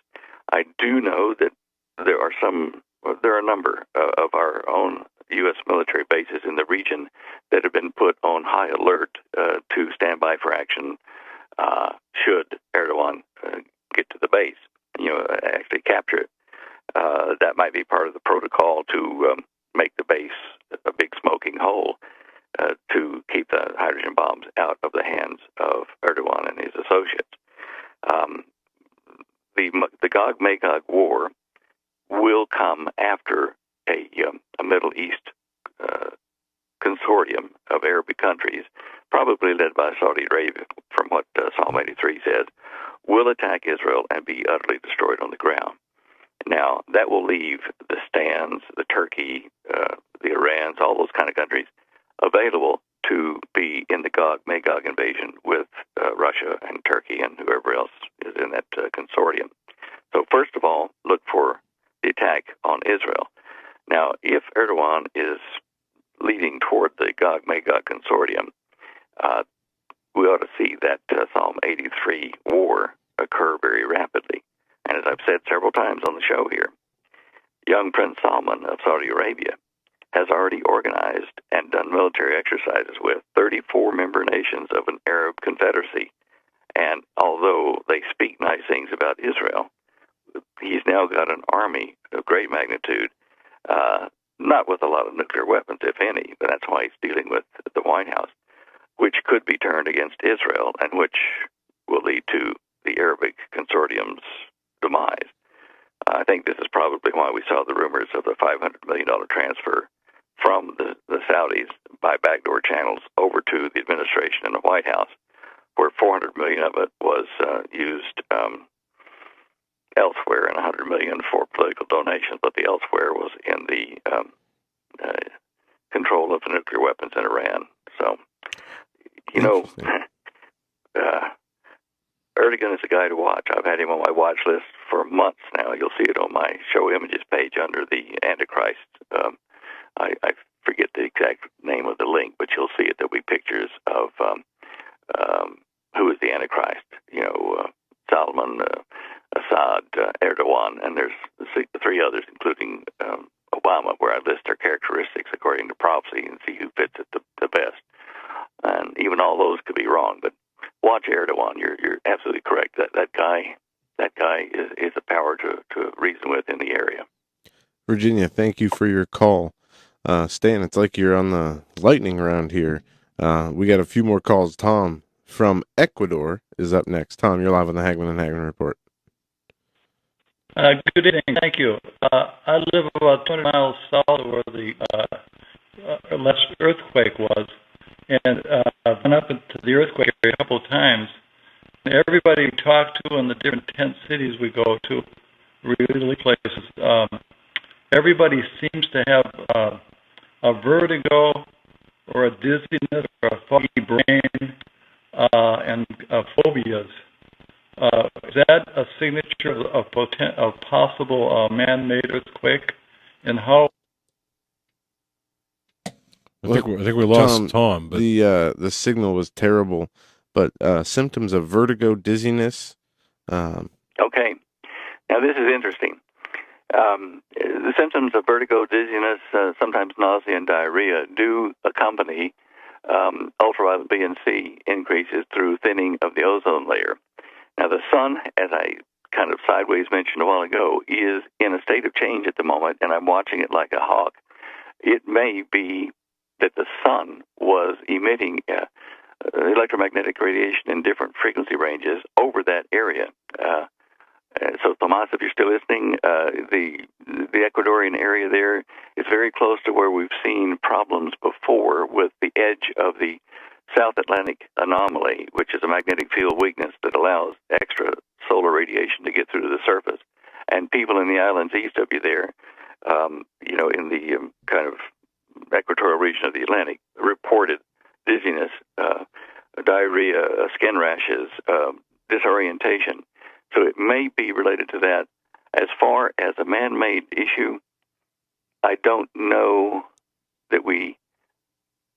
Speaker 3: I do know that there are a number of our own U.S. military bases in the region that have been put on high alert to stand by for action should Erdogan get to the base, actually capture it. That might be part of the protocol to make the base a big smoking hole to keep the hydrogen bombs out of the hands of Erdogan and his associates. The Gog-Magog war will come after a Middle East consortium of Arabic countries, probably led by Saudi Arabia, from what Psalm 83 says, will attack Israel and be utterly destroyed on the ground. Now, that will leave the Stans, the Turkey, the Irans, all those kind of countries available to be in the Gog-Magog invasion with Russia and Turkey and whoever else is in that consortium. So first of all, look for the attack on Israel. Now, if Erdogan is leading toward the Gog-Magog consortium, we ought to see that Psalm 83 war occur very rapidly. And as I've said several times on the show here, young Prince Salman of Saudi Arabia has already organized and done military exercises with 34 member nations of an Arab confederacy. And although they speak nice things about Israel, he's now got an army of great magnitude, not with a lot of nuclear weapons, if any, but that's why he's dealing with the White House, which could be turned against Israel and which will lead to the Arabic consortium's demise. I think this is probably why we saw the rumors of the $500 million transfer from the Saudis by backdoor channels over to the administration and the White House, where $400 million of it was used elsewhere and $100 million for political donations, but the elsewhere was in the control of the nuclear weapons in Iran. So, Erdogan is a guy to watch. I've had him on my watch list for months now. You'll see it on my show images page under the Antichrist. I forget the exact name of the link, but you'll see it. There'll be pictures of who is the Antichrist. Salman, Assad, Erdogan, and there's three others, including Obama, where I list their characteristics according to prophecy and see who fits it the best. And even all those could be wrong, but watch Erdogan. You're absolutely correct. That guy is a power to reason with in the area.
Speaker 2: Virginia, thank you for your call. Stan, it's like you're on the lightning round here. We got a few more calls. Tom from Ecuador is up next. Tom, you're live on the Hagman and Hagman Report.
Speaker 10: Good evening. Thank you. I live about 20 miles south of where the last earthquake was, and I've been up into the earthquake area a couple of times. And everybody we talk to in the different tent cities we go to, really places, everybody seems to have a vertigo or a dizziness or a foggy brain and phobias. Is that a signature of possible man-made earthquake? And how?
Speaker 1: I think we lost Tom. But
Speaker 2: the signal was terrible. But symptoms of vertigo, dizziness.
Speaker 3: Okay, now this is interesting. The symptoms of vertigo, dizziness, sometimes nausea and diarrhea do accompany ultraviolet B and C increases through thinning of the ozone layer. Now, the sun, as I kind of sideways mentioned a while ago, is in a state of change at the moment, and I'm watching it like a hawk. It may be that the sun was emitting electromagnetic radiation in different frequency ranges over that area. So, Tomas, if you're still listening, the Ecuadorian area there is very close to where we've seen problems before with the edge of the South Atlantic anomaly, which is a magnetic field weakness that allows extra solar radiation to get through to the surface. And people in the islands east of you there, in the kind of equatorial region of the Atlantic, reported dizziness, diarrhea, skin rashes, disorientation. So it may be related to that. As far as a man-made issue, I don't know that we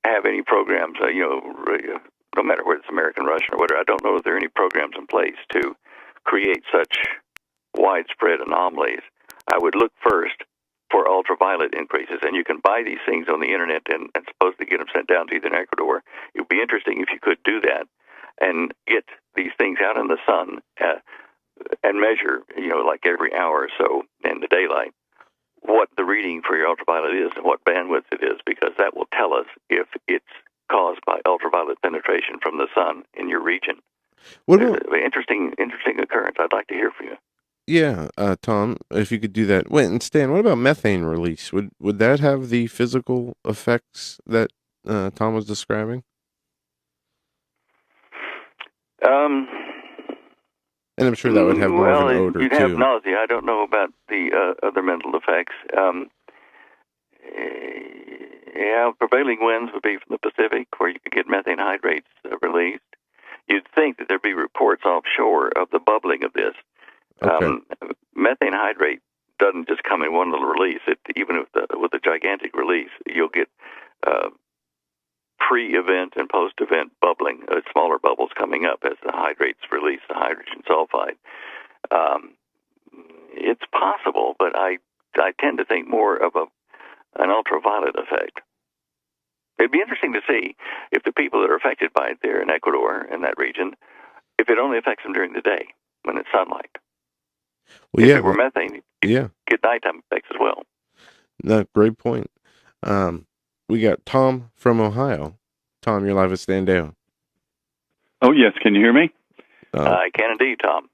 Speaker 3: have any programs, no matter whether it's American, Russian, or whatever, I don't know if there are any programs in place to create such widespread anomalies. I would look first for ultraviolet increases, and you can buy these things on the internet and supposedly get them sent down to you in Ecuador. It would be interesting if you could do that and get these things out in the sun and measure, like every hour or so in the daylight, what the reading for your ultraviolet is and what bandwidth it is, because that will tell us if it's caused by ultraviolet penetration from the sun in your region.
Speaker 2: What about,
Speaker 3: interesting occurrence. I'd like to hear from you.
Speaker 2: yeah, Tom, if you could do that. Wait, and Stan, what about methane release? Would that have the physical effects that Tom was describing? And I'm sure that would have more of an odor,
Speaker 3: you'd
Speaker 2: too.
Speaker 3: have nausea. I don't know about the other mental effects. Prevailing winds would be from the Pacific, where you could get methane hydrates released. You'd think that there'd be reports offshore of the bubbling of this.
Speaker 2: Okay.
Speaker 3: Methane hydrate doesn't just come in one little release. Even with a gigantic release, you'll get pre-event and post-event bubbling, smaller bubbles coming up as the hydrates release the hydrogen sulfide. It's possible, but I tend to think more of an ultraviolet effect. It'd be interesting to see if the people that are affected by it there in Ecuador, in that region, if it only affects them during the day when it's sunlight.
Speaker 2: Well,
Speaker 3: If it were methane, you'd get nighttime effects as well.
Speaker 2: No, great point. We got Tom from Ohio. Tom, you're live at Standeo.
Speaker 11: Oh, yes. Can you hear me?
Speaker 3: I can indeed, Tom.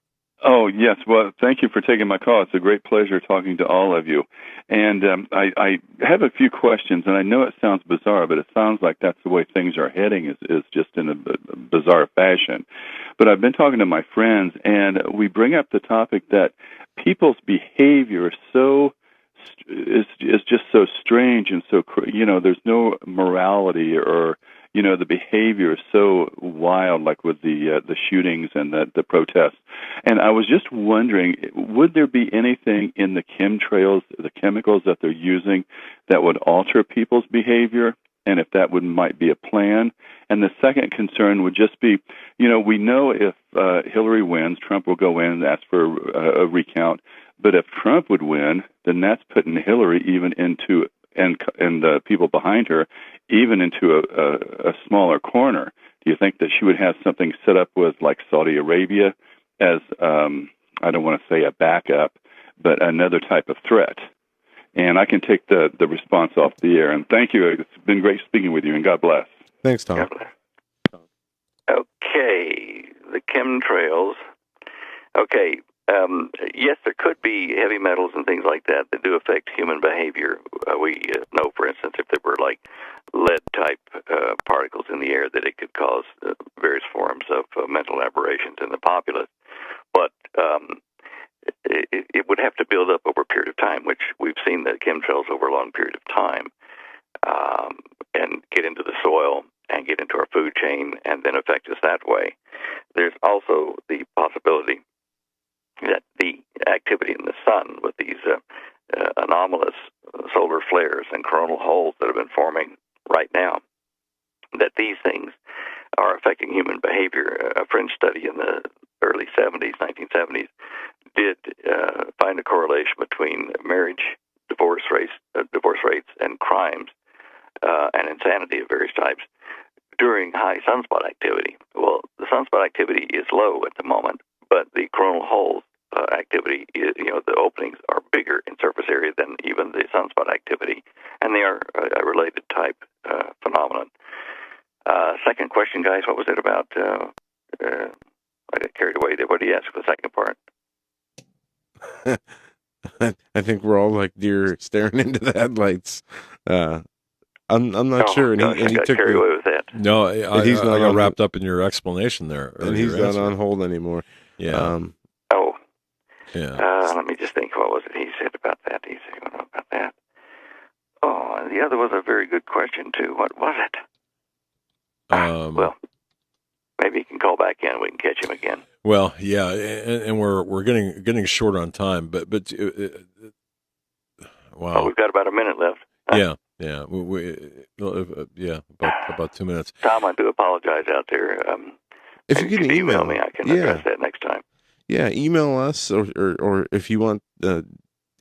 Speaker 11: Oh, yes. Well, thank you for taking my call. It's a great pleasure talking to all of you. And I have a few questions, and I know it sounds bizarre, but it sounds like that's the way things are heading is just in a bizarre fashion. But I've been talking to my friends, and we bring up the topic that people's behavior is just so strange and so, there's no morality or, the behavior is so wild, like with the shootings and the protests. And I was just wondering, would there be anything in the chemtrails, the chemicals that they're using, that would alter people's behavior? And if that might be a plan? And the second concern would just be, we know if Hillary wins, Trump will go in and ask for a recount. But if Trump would win, then that's putting Hillary even into and the people behind her even into a smaller corner. Do you think that she would have something set up with like Saudi Arabia as I don't want to say a backup, but another type of threat? And I can take the response off the air. And thank you. It's been great speaking with you, and God bless.
Speaker 2: Thanks, Tom.
Speaker 3: God bless. Okay, the chemtrails. Okay, yes, there could be heavy metals and things like that do affect human behavior. We know, for instance, if there were like lead-type particles in the air, that it could cause various forms of mental aberrations in the populace. But it would have to build up over a period of time, which we've seen the chemtrails over a long period of time, and get into the soil and get into our food chain and then affect us that way. There's also the possibility that the activity in the sun with these anomalous solar flares and coronal holes that have been forming right now, that these things are affecting human behavior. A French study in the early 1970s, did find a correlation between marriage, divorce rates, and crimes and insanity of various types during high sunspot activity. Well, the sunspot activity is low at the moment, but the coronal holes activity, the openings are bigger in surface area than even the sunspot activity, and they are a related type phenomenon. Second question, guys, what was it about? I got carried away there. What did you ask for the second part?
Speaker 2: I think we're all like deer staring into the headlights. I'm not sure. And
Speaker 3: gosh,
Speaker 2: he
Speaker 3: I got
Speaker 2: took
Speaker 3: carried
Speaker 2: me.
Speaker 3: away with that.
Speaker 1: No, I got
Speaker 2: on
Speaker 1: wrapped up in your explanation there.
Speaker 2: And he's not on hold anymore.
Speaker 1: Yeah.
Speaker 3: Let me just think. What was it he said about that? He said, what about that? Oh, and the other was a very good question, too. What was it? Well, maybe he can call back in. We can catch him again.
Speaker 1: Well, yeah, and we're getting short on time, but wow.
Speaker 3: Oh, we've got about a minute left.
Speaker 1: Yeah, about 2 minutes.
Speaker 3: Tom, I do apologize out there.
Speaker 2: If you can email
Speaker 3: me, I can address that next time.
Speaker 2: Yeah, email us, or if you want,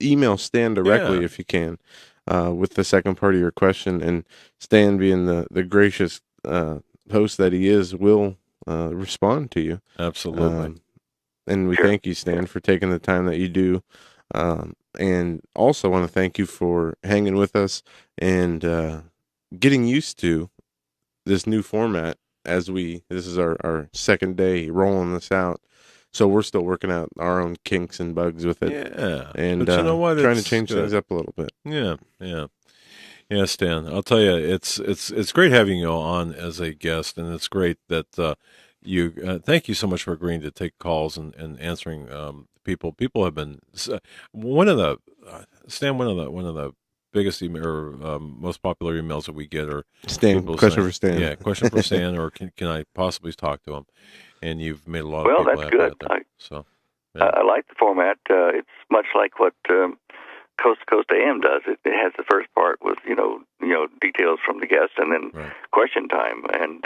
Speaker 2: email Stan directly if you can, with the second part of your question. And Stan, being the gracious host that he is, will respond to you.
Speaker 1: Absolutely.
Speaker 2: And we thank you, Stan, for taking the time that you do. And also want to thank you for hanging with us and getting used to this new format this is our second day rolling this out. So we're still working out our own kinks and bugs with it.
Speaker 1: Yeah.
Speaker 2: And
Speaker 1: but you know what?
Speaker 2: trying to change things up a little bit.
Speaker 1: Yeah. Yeah, Stan, I'll tell you, it's great having you on as a guest, and it's great that you thank you so much for agreeing to take calls and answering people. People have been one of the biggest email or most popular emails that we get are
Speaker 2: Stan, question for Stan.
Speaker 1: Yeah, question for Stan, or can I possibly talk to him? And you've made a lot of people
Speaker 3: that's good. I like the format. It's much like what Coast to Coast AM does. It has the first part with details from the guest, and then question time. And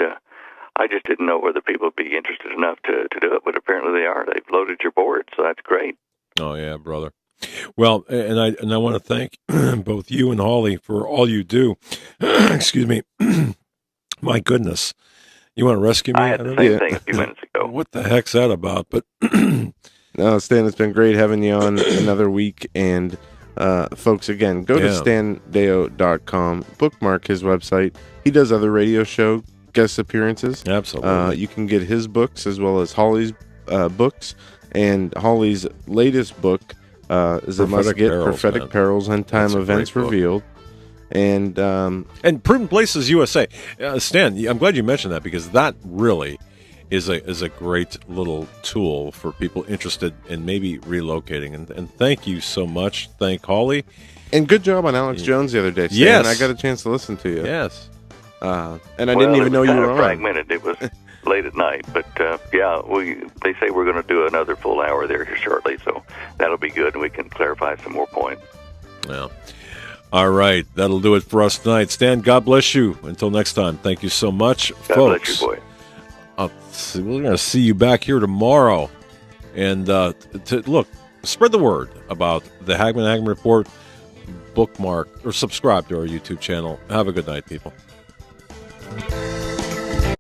Speaker 3: I just didn't know whether people would be interested enough to do it, but apparently they are. They've loaded your board, so that's great.
Speaker 1: Oh yeah, brother. Well, and I want to thank both you and Holly for all you do. Excuse me. My goodness. You want to rescue me?
Speaker 3: I had the same thing a few minutes ago.
Speaker 1: What the heck's that about? But
Speaker 2: no, Stan, it's been great having you on another week. And folks, again, go to standeyo.com, bookmark his website. He does other radio show guest appearances.
Speaker 1: Absolutely.
Speaker 2: You can get his books as well as Holly's books. And Holly's latest book is a must-get, Prophetic Perils, End Time Events Revealed. And
Speaker 1: Prudent Places USA. Stan, I'm glad you mentioned that, because that really is a great little tool for people interested in maybe relocating. And thank you so much. Thank Holly.
Speaker 2: And good job on Alex Jones the other day, Stan.
Speaker 1: Yes.
Speaker 2: I got a chance to listen to you.
Speaker 1: Yes.
Speaker 2: And I didn't even know you were on.
Speaker 3: Fragmented. It was late at night, but they say we're going to do another full hour there here shortly, so that'll be good, and we can clarify some more points.
Speaker 1: Well, all right, that'll do it for us tonight. Stan, God bless you. Until next time, thank you so much,
Speaker 3: God
Speaker 1: folks.
Speaker 3: bless you, boy.
Speaker 1: We're going to see you back here tomorrow, and look, spread the word about the Hagman Report. Bookmark or subscribe to our YouTube channel. Have a good night, people.